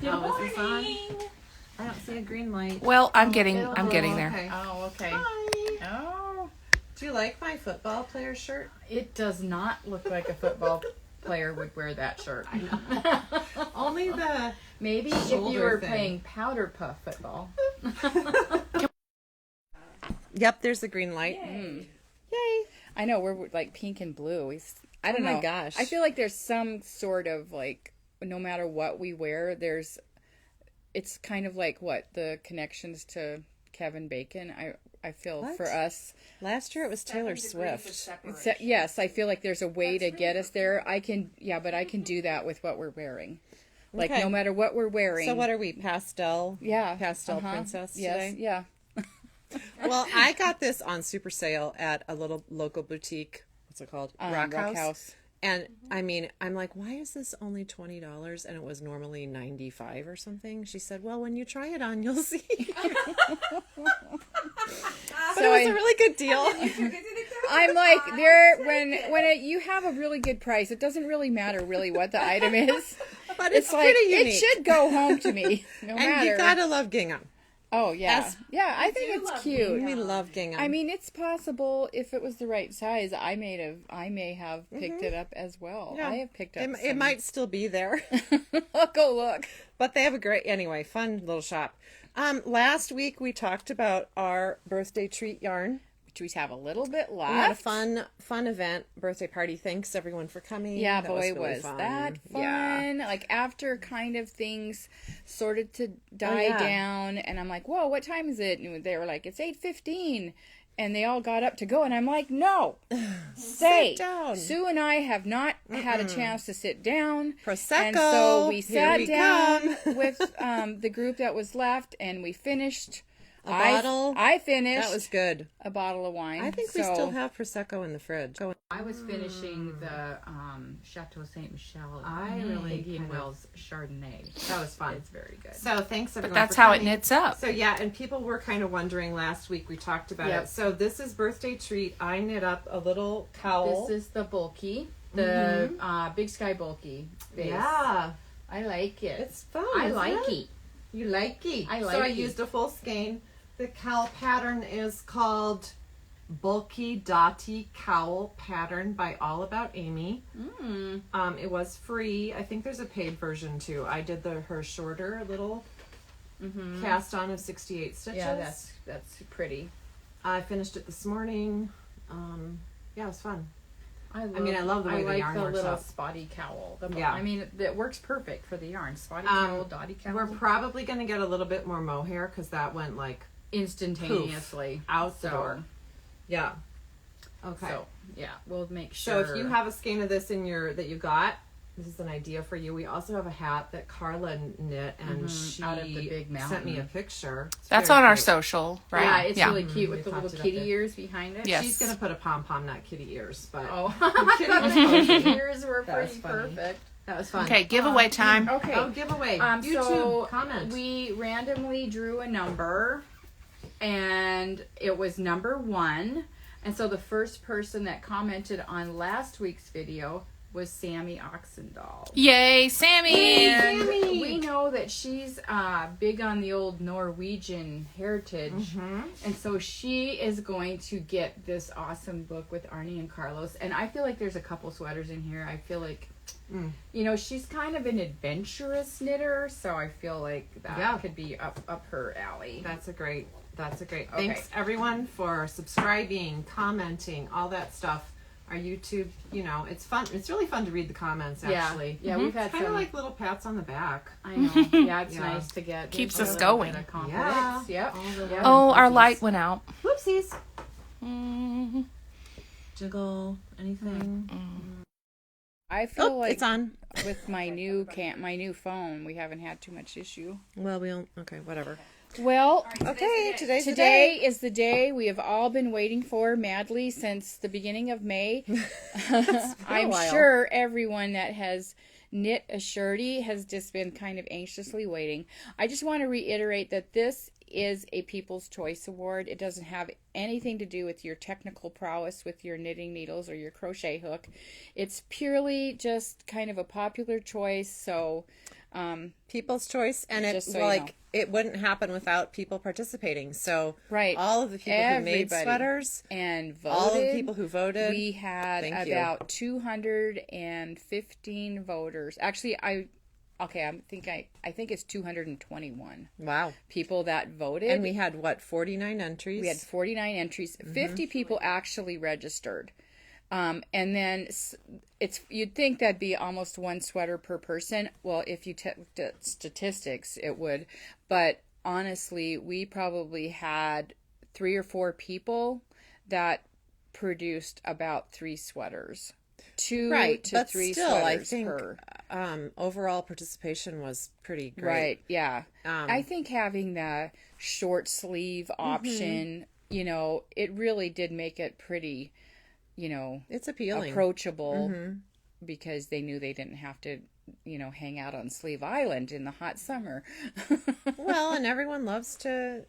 Good morning. I don't see a green light. Well, I'm getting there. Okay. Oh, okay. Hi. Oh, Do you like my football player shirt? it does not look like a football player would wear that shirt. I know. Only the Maybe if you shoulder were thing. playing powder puff football. Yep, there's the green light. Yay. I know, we're like pink and blue. I don't know. Oh my gosh. I feel like there's some sort of like, no matter what we wear, it's kind of like the connections to Kevin Bacon. I feel What? for us. Last year it was Taylor Swift. Yes, I feel like there's a way to get us there. But I can do that with what we're wearing. Like Okay. no matter what we're wearing. So what are we, pastel? Yeah. Pastel princess Yes. today? Yeah. Well, I got this on super sale at a little local boutique. What's it called? Rock House. And I mean, I'm like, why is this only $20 and it was normally $95 or something? She said, well, when you try it on, you'll see. But it was a really good deal. I'm like you have a really good price. It doesn't really matter really what the item is. But it's like pretty unique. it should go home to me. No And matter. you gotta love gingham. Oh yeah, Yes. yeah. I think it's cute. We love gingham. I mean, it's possible if it was the right size, I may have picked it up as well. Yeah. I have picked up. it might still be there. I'll go look. But they have a great, anyway, fun little shop. Last week we talked about our birthday treat yarn. Which we have a little bit left. We had a fun event, birthday party. Thanks everyone for coming. Yeah, That boy, really was fun. that fun. Yeah. Like, after kind of things started to die yeah. down, and I'm like, whoa, what time is it? And they were like, it's 8:15. And they all got up to go, and I'm like, no, stay. Sit down. Sue and I have not had a chance to sit down. Prosecco. And so we Here sat we down come. with the group that was left, and we finished. Bottle. I finished That was good. a bottle of wine. I think we still have Prosecco in the fridge. I was finishing the Chateau Saint Michelle. I really Piggy and kind of- Wells Chardonnay. That was fun. It's very good. So thanks everyone. But that's for how it coming. knits up. So yeah, and people were kind of wondering last week. We talked about Yep. it. So this is birthday treat. I knit up a little cowl. This is the bulky, the Big Sky bulky base. Yeah, I like it. it's fun. I isn't like it? it. You like it. I So like I it. used a full skein. The cowl pattern is called Bulky Dotty Cowl Pattern by All About Amy. It was free. I think there's a paid version too. I did her shorter little cast on of 68 stitches. Yeah, that's pretty. I finished it this morning. Yeah, it was fun. I love the way the like yarn the works little out. spotty cowl. Yeah. I mean, it works perfect for the yarn. Spotty cowl, dotty cowl. We're probably going to get a little bit more mohair because that went like instantaneously out the door. Yeah. Okay. So yeah, we'll make So sure. if you have a skein of this in that you got, this is an idea for you. We also have a hat that Carla knit, and she Out of the big sent me a mountain. picture. It's That's very on our cute. social, right? Yeah, it's really cute We with the popped little it up kitty there. ears behind it. Yes. She's gonna put a pom pom, not kitty ears, but Oh, kitty I thought the ears. kitty ears were That was pretty funny. perfect. That was fun. Okay, giveaway time. Okay. Oh, giveaway. So YouTube comment. we randomly drew a number, and it was number 1. And so the first person that commented on last week's video was Sammy Oxendahl. Yay, Sammy! And Sammy! we know that she's big on the old Norwegian heritage. And so she is going to get this awesome book with Arnie and Carlos. And I feel like there's a couple sweaters in here. I feel like, you know, she's kind of an adventurous knitter. So I feel like that could be up her alley. That's a great. Okay. Thanks everyone for subscribing, commenting, all that stuff. Our YouTube, you know, it's fun. It's really fun to read the comments. Actually, Yeah, we've had kind of some. like little pats on the back. I know. Yeah, it's Yeah. nice to get. Keeps a us little going. bit of confidence. Yep. Yep. Oh, our light went out. Whoopsies. Mhm. Jiggle anything. I feel like it's on. with my new phone, we haven't had too much issue. Well, okay, whatever. Well, Okay, today's the today day. is the day we have all been waiting for madly since the beginning of May. I'm while. sure everyone that has knit a shirtee has just been kind of anxiously waiting. I just want to reiterate that this is a People's Choice Award. It doesn't have anything to do with your technical prowess with your knitting needles or your crochet hook. It's purely just kind of a popular choice. So People's choice, and it Just so you know. it wouldn't happen without people participating. So Right. all of the people who made Everybody. sweaters, And voted. all of the people who voted. We had Thank you. about 215 voters. Actually, I think it's 221 Wow. people that voted. And we had 49 entries. We had 49 entries. 50 people actually registered. And then you'd think that'd be almost one sweater per person. Well, if you took the statistics, it would. But honestly, we probably had 3 or 4 people that produced about 3 sweaters. 2 right, to but 3 still, sweaters I think per. overall participation was pretty great. Right, yeah. I think having the short sleeve option, it really did make it pretty, It's appealing. approachable because they knew they didn't have to, hang out on Sleeve Island in the hot summer. Well, and everyone loves to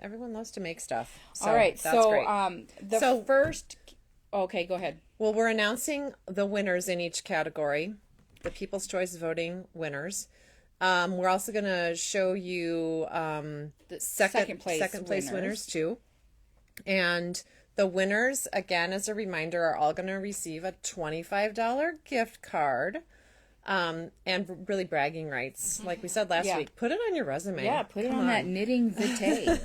make stuff. So All right, that's great. first. Okay, go ahead. Well, we're announcing the winners in each category, the People's Choice voting winners. We're also going to show you The second place winners too. And the winners, again, as a reminder, are all going to receive a $25 gift card. And really bragging rights. Like we said last week, put it on your resume. Yeah, put it on that knitting vitae.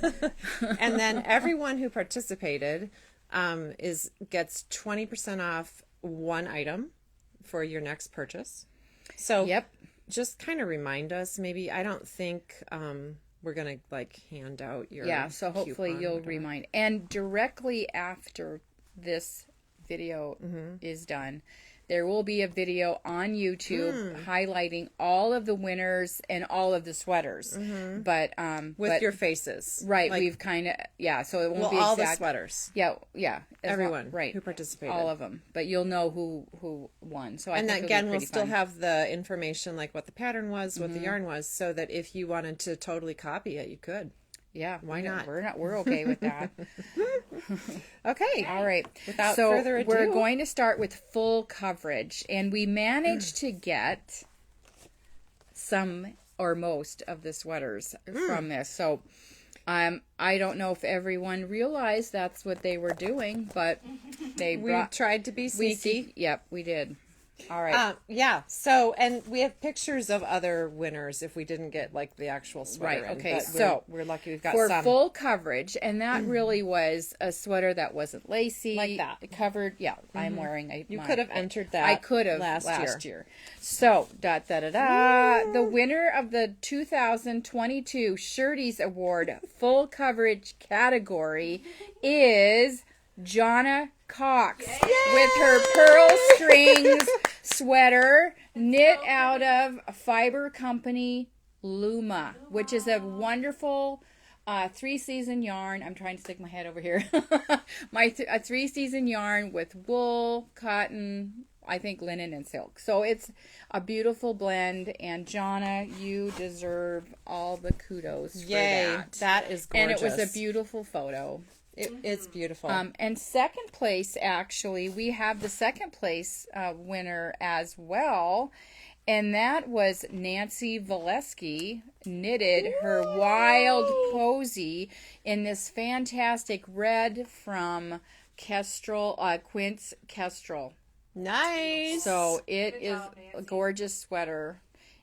And then everyone who participated gets 20% off one item for your next purchase. So just kind of remind us. Maybe I don't think we're gonna hand out your so hopefully you'll remind. And directly after this video is done, there will be a video on YouTube highlighting all of the winners and all of the sweaters. But with your faces, right? We've kind of so it won't be all exact. the sweaters. Yeah, everyone right who participated, all of them. But you'll know who won. So I think again, we'll still have the information like what the pattern was, what the yarn was, so that if you wanted to totally copy it, you could. Yeah, why not? We're okay with that. Okay. All right. Without further ado, we're going to start with full coverage, and we managed to get some or most of the sweaters from this. So, I don't know if everyone realized that's what they were doing, but we tried to be sneaky. Yep, we did. All right. So, and we have pictures of other winners if we didn't get the actual sweater. Right. Okay. But So we're lucky we've got for some. full coverage, and that really was a sweater that wasn't lacy, like that, covered. Yeah, I'm wearing. You could have entered that. I could have last year. So the winner of the 2022 Shirtee Award full coverage category is Jonna Cox with her Purl strings sweater knit out of fiber company Luma, which is a wonderful 3-season yarn. I'm trying to stick my head over here. A 3-season yarn with wool, cotton, I think linen and silk. So it's a beautiful blend, and Jonna, you deserve all the kudos for that. That is gorgeous. And it was a beautiful photo. It's beautiful. And second place, actually, we have the second place winner as well. And that was Nancy Volesky, knitted her Wild Posey in this fantastic red from Kestrel, Quince Kestrel. Nice. So it is a gorgeous sweater.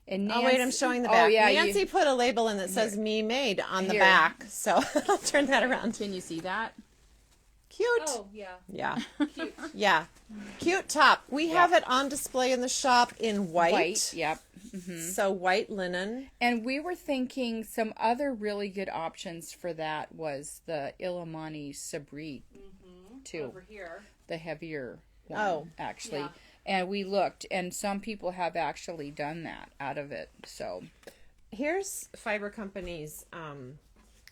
And Nancy, wait, I'm showing the back. Oh, yeah, Nancy put a label in that says "Me Made" on the back, so I'll turn that around. Can you see that? Cute. Oh, yeah. Yeah. Cute. Yeah. Cute top. We have it on display in the shop in white. Yep. Mm-hmm. So white linen. And we were thinking some other really good options for that was the Illimani Sabri, too. Over here. The heavier one, actually. Yeah. And we looked, and some people have actually done that out of it. So here's Fiber Company's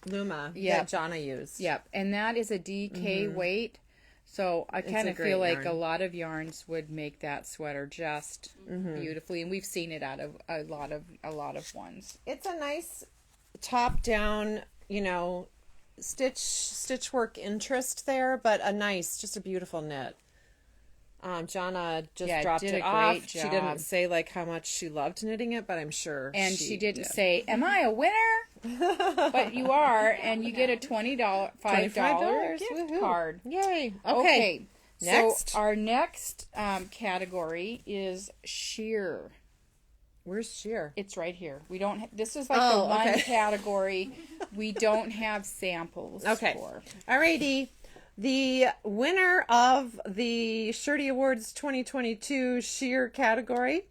Luma Yep. that Jonna used. Yep, and that is a DK weight. So I kind of feel like yarn. a lot of yarns would make that sweater just beautifully, and we've seen it out of a lot of ones. It's a nice top down, stitch work interest there, but just a beautiful knit. Jonna just Yeah, dropped did it a off. great She job. didn't say like how much she loved knitting it, but I'm sure. And she didn't did. say, "Am I a winner?" But you are, and you get a $5 gift Woohoo. card. Yay. Okay. Next. So our next category is sheer. Where's sheer? It's right here. We don't. This is like the one okay. category we don't have samples Okay. for. Alrighty. The winner of the Shirtee Awards 2022 sheer category,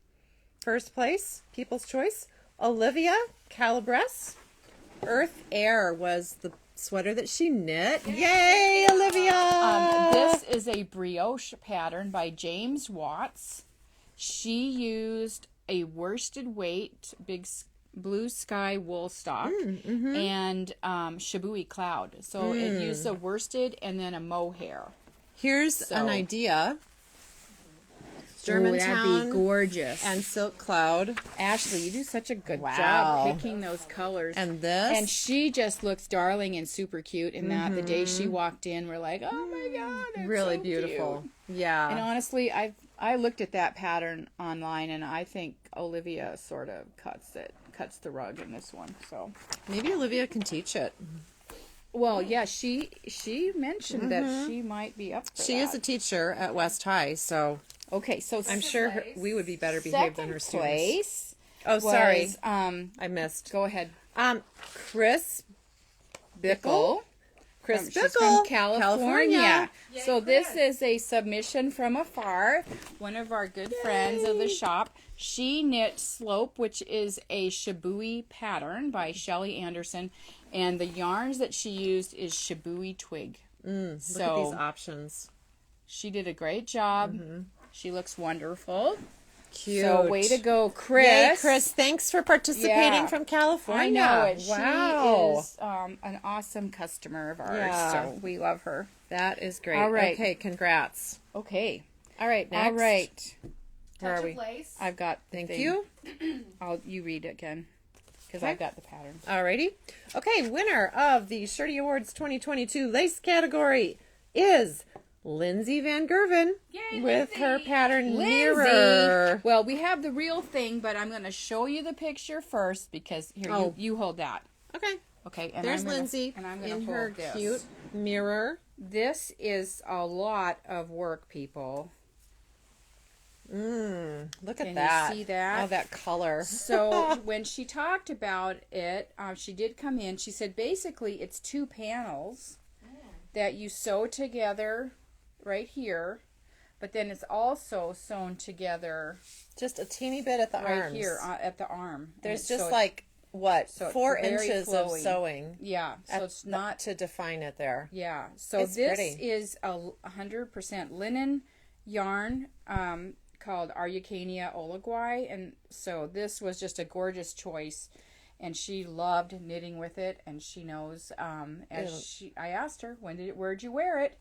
first place, People's Choice, Olivia Calabrese. Earth Air was the sweater that she knit. Yay, Olivia! This is a brioche pattern by James Watts. She used a worsted weight big blue sky Woolstock and Shibui cloud. So it used a worsted and then a mohair. Here's an idea. Germantown that'd be gorgeous. and Silk Cloud. Ashley, you do such a good Wow. job picking those colors. And this. And she just looks darling and super cute in that. The day she walked in, we're like, oh my God, that's really so beautiful. cute. Yeah. And honestly, I looked at that pattern online, and I think Olivia sort of cuts the rug in this one. So, Maybe Olivia can teach it. well, yeah, she mentioned that she might be up for She is a teacher at West High, so okay. So I'm sure we would be better behaved than her students. place. Oh, sorry. Was, I missed. go ahead. Chris Bikle. Chris She's Bikle, from California. So this is a submission from afar. One of our good friends of the shop. She knit Slope, which is a Shibui pattern by Shellie Anderson, and the yarns that she used is Shibui Twig. Look at So these options. she did a great job. She looks wonderful. Cute. So way to go, Chris. Yay, Chris, thanks for participating Yeah. from I California. know it. Wow. She is an awesome customer of ours. Yeah. So we love her. That is great. All right. Okay, congrats. Okay. All right, next. All right. Where are we? Place. I've got the Thank thing. you. You read it again because I've got the pattern. Alrighty. Okay, winner of the Shirtee Awards 2022 lace category is Lindsey Van Gerven with her pattern Mirror. Well, we have the real thing, but I'm going to show you the picture first because here you hold that. Okay. Okay, and There's I'm gonna, Lindsey and I'm gonna in hold her this. cute mirror. This is a lot of work, people. Look at Can that. you see that? Oh, that color. So when she talked about it, she did come in. She said basically it's 2 panels that you sew together right here, but then it's also sewn together Just a teeny bit at the right arms. here at the arm. And There's it's- just so like, what, so it's 4 very inches of flowy. sewing yeah, so it's not to define it there. yeah. So It's this pretty. is a 100% linen yarn called Araucania Ollagua, and so this was just a gorgeous choice. And she loved knitting with it, and she knows. I asked her where'd you wear it?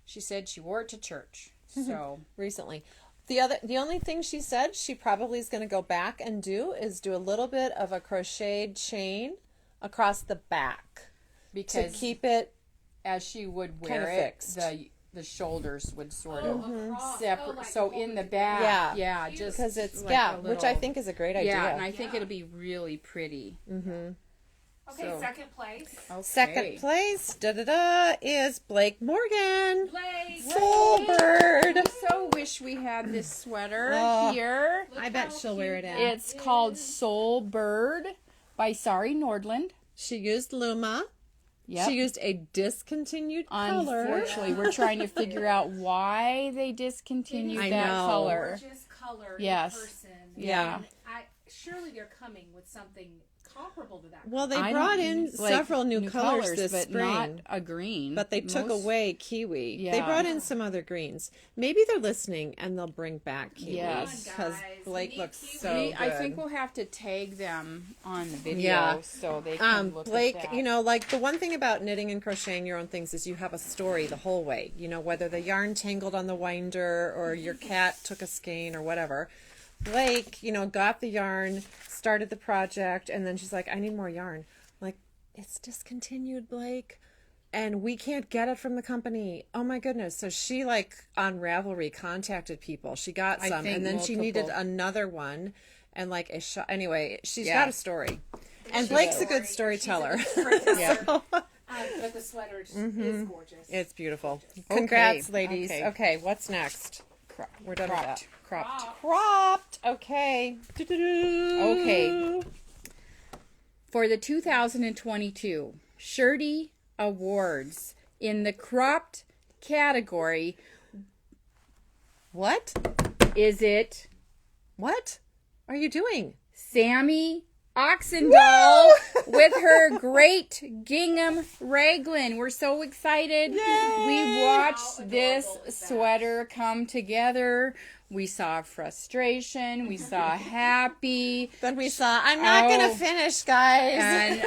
She said she wore it to church. So Recently. The only thing she said she probably is going to go back and do is do a little bit of a crocheted chain across the back because to keep it as she would kinda wear it, fixed. the shoulders would sort of Across. separate. Like so in the back, Yeah. just because it's like a which I little- think is a great idea. Yeah, and I think it'll be really pretty. Okay, So- second place. Okay. Second place is Blake Morgan. Blake. Soul Bird. I so wish we had this sweater Oh. here. I bet she'll wear it out. It's called Soul Bird by Sari Nordland. She used Luma. Yep. She used a discontinued color. Unfortunately, we're trying to figure out why they discontinued I that know. color. Gorgeous color Yes. in person. Yeah. And surely they're coming with something comparable to that. Well, they I brought don't- in like, several new colors this but spring. not a green. But they took Most- away kiwi. They Yeah. brought in some other greens. Maybe they're listening and they'll bring back kiwi. Yes. Because Guys, we Blake need looks kiwi. so good. I think we'll have to tag them on the video Yeah. so they can look Blake, at that. you know, like the one thing about knitting and crocheting your own things is you have a story the whole way. You know, whether the yarn tangled on the winder or your cat took a skein or whatever. Blake, you know, got the yarn, started the project, and then she's like, I need more yarn. I'm like, it's discontinued, Blake. and we can't get it from the company. Oh my goodness. So she like on Ravelry contacted people. She got some and then she needed another one and like anyway, she's got a story. And Blake's a good storyteller. But the sweater is gorgeous. It's beautiful. Congrats, ladies. Okay. Okay, what's next? We're done with that. Cropped. Okay. Okay. For the 2022 Shirtee Awards in the cropped category, What? is it What are you doing? Sammy Oxendall with her great gingham raglan. We're so excited. Yay! We watched this sweater come together. We saw frustration. We saw happy. Then we saw, I'm not going to finish, guys.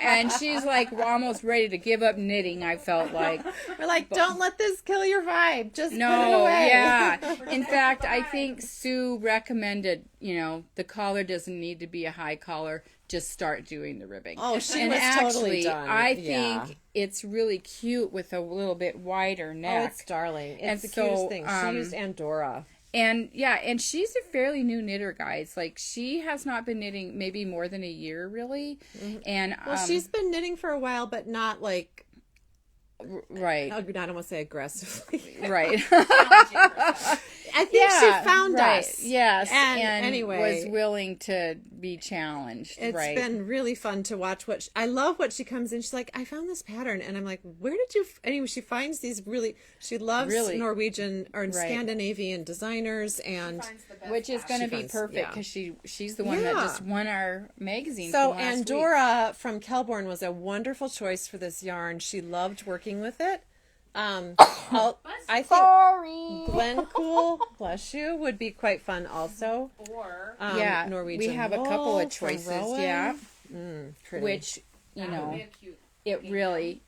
And she's like almost ready to give up knitting, I felt like. We're like, don't let this kill your vibe. Just put it No, away. yeah. In fact, I think Sue recommended, the collar doesn't need to be a high collar. Just start doing the ribbing. Oh, she and was actually, totally done. I think it's really cute with a little bit wider neck. Oh, it's darling. And It's the so, cutest thing. She used Andorra. And and she's a fairly new knitter, guys. Like, she has not been knitting maybe more than a year, really. Mm-hmm. And Well, she's been knitting for a while, but not like, right. I don't want to say aggressively. Right. I think she found us. Yes. And anyway, was willing to be challenged. It's been really fun to watch I love what she comes in. She's like, I found this pattern. And I'm like, where did you, anyway, she finds these she loves Norwegian or Scandinavian designers and. Which is going to be perfect because she's the one that just won our magazine. So from last Andorra from Kelborn was a wonderful choice for this yarn. She loved working with it. I think Glencool, bless you, would be quite fun also. Or Norwegian we have a wool couple of from choices. Rowan. Yeah, Pretty. which it really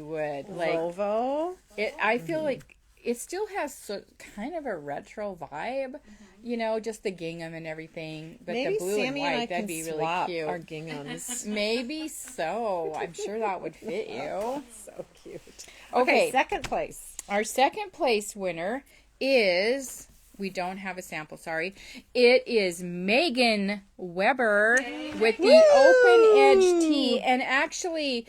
would Volvo. I feel like it still has kind of a retro vibe, just the gingham and everything. But Maybe the blue Sammy and and I white, that'd can be really swap cute. our ginghams. Maybe so. I'm sure that would fit you. So cute. Okay, second place. Our second place winner is, we don't have a sample, sorry. It is Megan Weber with the open edge tee. And actually,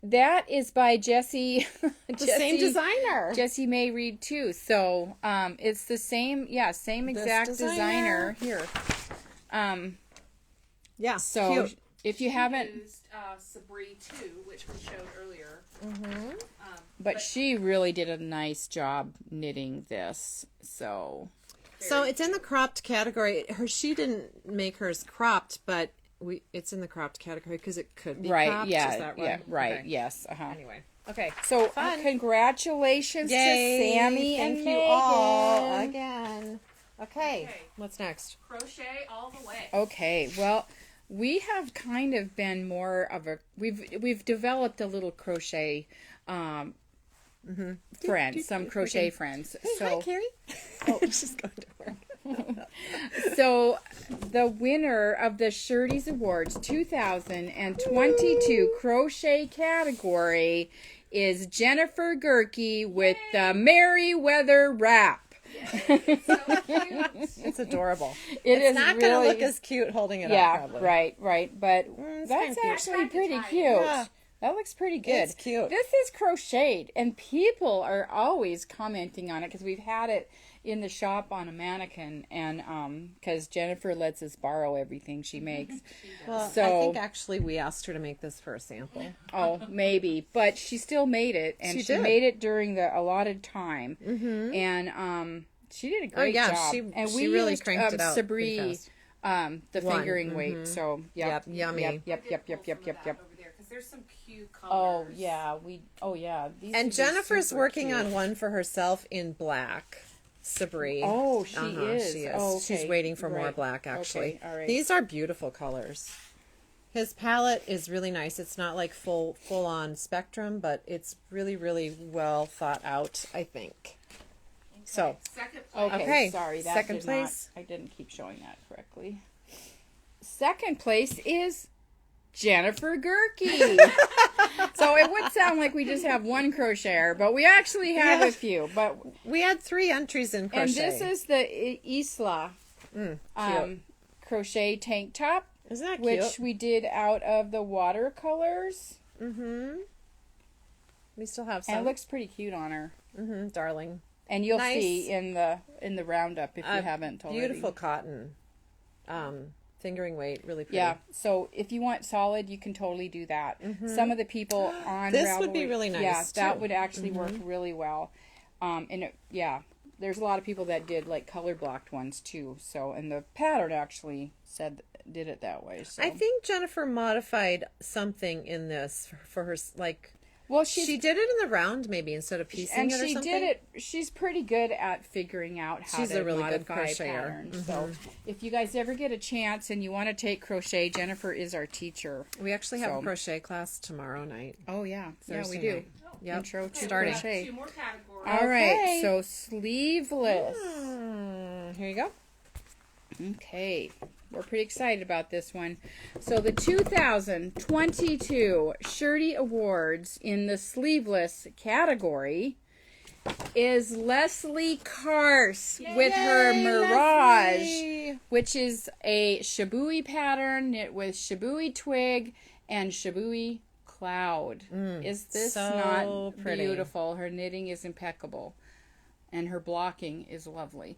that is by Jessie. The same designer. Jessie May Reed too. So it's the same, same exact designer here. Yeah, so cute. if you haven't, used Sabri too, which we showed earlier. but she really did a nice job knitting this. So it's in the cropped category. She didn't make hers cropped, but it's in the cropped category because it could be cropped. Yeah, Is that right? yeah, right. Okay. Yes. Anyway, okay. So congratulations to Sammy Thank and you Megan. all again. Okay, what's next? Crochet all the way. Okay, well, we have kind of been more of we've developed a little crochet friends, some crochet friends. Hey, so hi, Carrie. Oh, she's going to work. So the winner of the Shirtee Awards 2022 crochet category is Jennifer Gurkey with the Merryweather Wrap. It's adorable. It's not going to look as cute holding it up, probably. right. But that's kinda actually pretty cute. Yeah. That looks pretty good. It's cute. This is crocheted, and people are always commenting on it because we've had it in the shop on a mannequin, and because Jennifer lets us borrow everything she makes. Well, so, I think actually we asked her to make this for a sample. Oh, maybe, but she still made it, and she made it during the allotted time, and she did a great job. And she really cranked it out pretty Sabri, fast. the fingering weight. So Yep, yummy. Yep. Over there because there's some cute colors. Oh yeah, These And would be Jennifer's super working cute. on one for herself in black. Sabri. Oh, she is. She is. Oh, okay. She's waiting for more Right. black, actually. Okay, all right. These are beautiful colors. His palette is really nice. It's not like full on spectrum, but it's really, really well thought out, I think. So, Second place. Okay, sorry. That second did place. I didn't keep showing that correctly. Second place is Jennifer Gurkey. So it would sound like we just have one crocheter, but we actually have a few. But we had 3 entries in crochet. And this is the Isla crochet tank top. Isn't that cute? Which we did out of the watercolors. Mm-hmm. We still have some. And it looks pretty cute on her. Mm-hmm, darling. And you'll see in the roundup if you haven't already. Beautiful cotton. Fingering weight, really pretty. Yeah, so if you want solid, you can totally do that. Mm-hmm. Some of the people on this would be really nice. Yeah, that would actually work really well. There's a lot of people that did like color blocked ones too. So, and the pattern actually did it that way. So I think Jennifer modified something in this for her, like. Well, she did it in the round maybe instead of piecing it or something. And she did it. She's pretty good at figuring out how to modify patterns. Mm-hmm. So if you guys ever get a chance and you want to take crochet, Jennifer is our teacher. We actually have a crochet class tomorrow night. Oh, yeah. Thursday we do. Night. Yep. Intro to starting. crochet. 2 more categories. All right. So sleeveless. Here you go. Okay. We're pretty excited about this one. So the 2022 Shirtee Awards in the sleeveless category is Leslie Karst with her Mirage, Leslie, which is a Shibui pattern knit with Shibui Twig and Shibui Cloud. Is this not pretty? Beautiful? Her knitting is impeccable. And her blocking is lovely.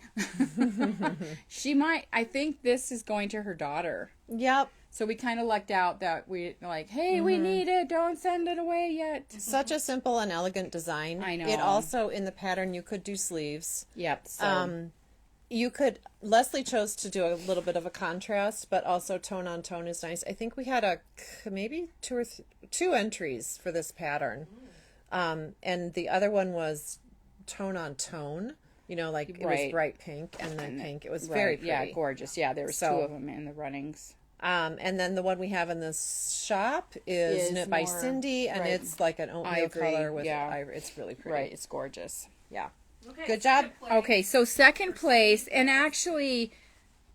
I think this is going to her daughter. Yep. So we kind of lucked out that we we need it. Don't send it away yet. Such a simple and elegant design. I know. It also, in the pattern, you could do sleeves. Yep. So. Leslie chose to do a little bit of a contrast, but also tone on tone is nice. I think we had maybe 2 or 2 entries for this pattern. And the other one was tone on tone, it was bright pink and then pink. It was very pretty. Yeah, gorgeous. Yeah, there was 2 of them in the runnings. And then the one we have in this shop is knit by Cindy, and it's like an oatmeal color with ivory. It's really pretty. Right, it's gorgeous. Yeah. Okay, good job. Okay, so second place, and actually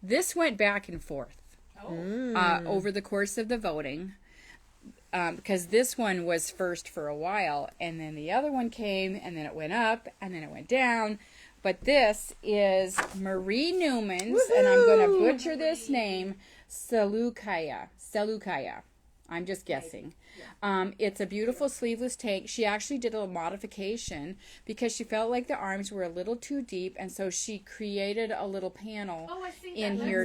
this went back and forth over the course of the voting. Because this one was first for a while, and then the other one came, and then it went up, and then it went down. But this is Marie Newman's, and I'm going to butcher this name, Selukaya. I'm just guessing. It's a beautiful sleeveless tank. She actually did a modification because she felt like the arms were a little too deep, and so she created a little panel in here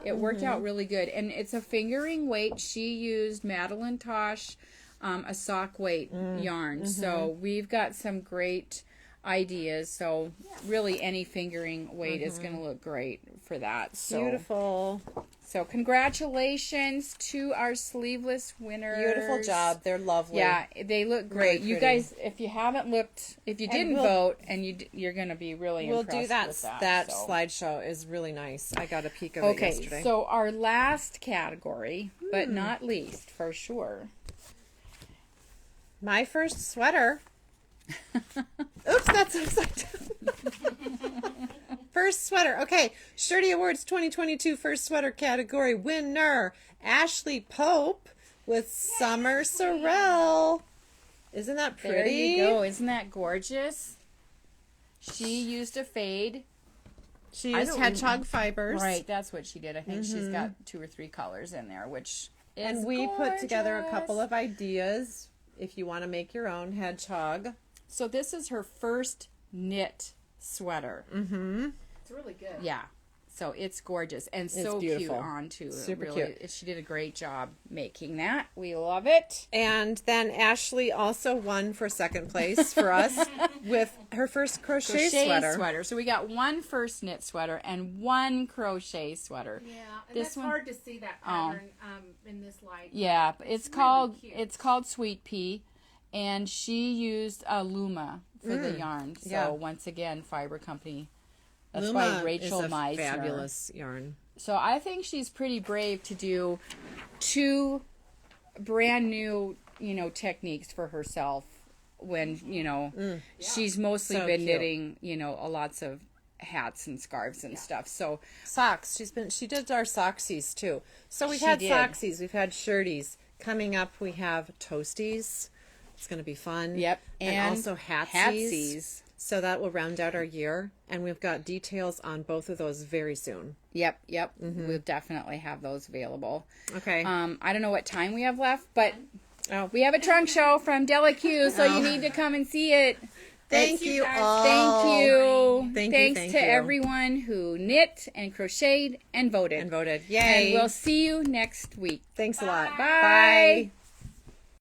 it worked out really good. And it's a fingering weight. She used Madeline Tosh, a sock weight yarn. So we've got some great ideas. So really any fingering weight is going to look great for that. So beautiful. So congratulations to our sleeveless winners. Beautiful job. They're lovely. Yeah, they look great. Really you guys, if you haven't looked, if you didn't vote, and you're going to be really impressed do that. With that. That slideshow is really nice. I got a peek of it yesterday. Okay, so our last category, but not least, for sure. My first sweater. Oops, that's upside down. First sweater. Okay, Shirtee Awards 2022 first sweater category winner, Ashley Pope with Summer Sorrel. Isn't that pretty? There you go. Isn't that gorgeous? She used a fade. She used hedgehog fibers. Right, that's what she did. I think she's got 2 or 3 colors in there, which is And we gorgeous. put together a couple of ideas if you want to make your own hedgehog. So this is her first knit sweater. It's really good. Yeah. So it's gorgeous and It's so beautiful. cute on too. Super really, cute. She did a great job making that. We love it. And then Ashley also won for second place for us with her first crochet sweater. So we got 1 first knit sweater and 1 crochet sweater. Yeah, and that's hard to see that pattern in this light. Yeah, but it's really cute. called Sweet Pea, and she used a Luma for the yarn. So once again, Fiber Company. That's Luma by Rachel is a Meisner. fabulous yarn. So I think she's pretty brave to do 2 brand new, techniques for herself when, she's mostly been knitting, lots of hats and scarves and stuff. So socks. She did our socksies too. So we've had socksies, we've had shirties. Coming up, we have toasties. It's going to be fun. Yep. And also hatsies. So that will round out our year. And we've got details on both of those very soon. Yep. We'll definitely have those available. Okay. I don't know what time we have left, but we have a trunk show from Della Q, so you need to come and see it. Thank you all. Thank you. Thanks Thank to you. everyone who knit and crocheted and voted. Yay. And we'll see you next week. Thanks a lot. Bye.